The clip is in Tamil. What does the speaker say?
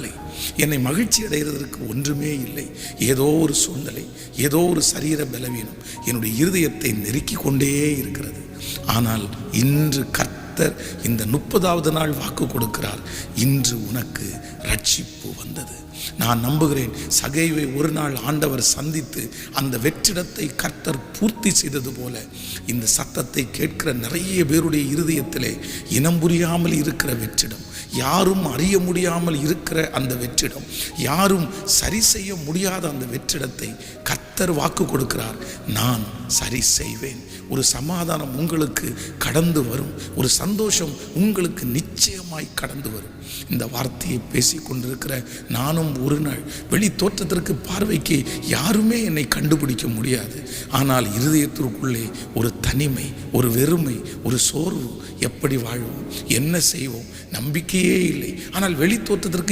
கவலை, என்னை மகிழ்ச்சி அடைகிறதற்கு ஒன்றுமே இல்லை. ஏதோ ஒரு சூழ்நிலை, ஏதோ ஒரு சரீர பலவீனம் என்னுடைய இருதயத்தை நெருக்கி கொண்டே இருக்கிறது. ஆனால் இன்று கர்த்தர் இந்த 30வது நாள் வாக்கு கொடுக்கிறார், இன்று உனக்கு ரட்சிப்பு வந்தது. நான் நம்புகிறேன், சகைவை ஒரு நாள் ஆண்டவர் சந்தித்து அந்த வெற்றிடத்தை கர்த்தர் பூர்த்தி செய்தது போல இந்த சத்தத்தை கேட்கிற நிறைய பேருடைய இருதயத்திலே இனம் புரியாமல் இருக்கிற வெற்றிடம், யாரும் அறிய முடியாமல் இருக்கிற அந்த வெற்றிடம், யாரும் சரி செய்ய முடியாத அந்த வெற்றிடத்தை கர்த்தர் வாக்கு கொடுக்கிறார், நான் சரி செய்வேன். ஒரு சமாதானம் உங்களுக்கு கடந்து வரும், ஒரு சந்தோஷம் உங்களுக்கு நிச்சயமாய் கடந்து வரும். இந்த வார்த்தையை பேசி கொண்டிருக்கிற நானும் ஒரு நாள் வெளி தோற்றத்திற்கு பார்வைக்கு யாருமே என்னை கண்டுபிடிக்க முடியாது. ஆனால் இருதயத்திற்குள்ளே ஒரு தனிமை, ஒரு வெறுமை, ஒரு சோர்வு. எப்படி வாழ்வோம், என்ன செய்வோம், நம்பிக்கையே இல்லை. ஆனால் வெளி தோற்றத்திற்கு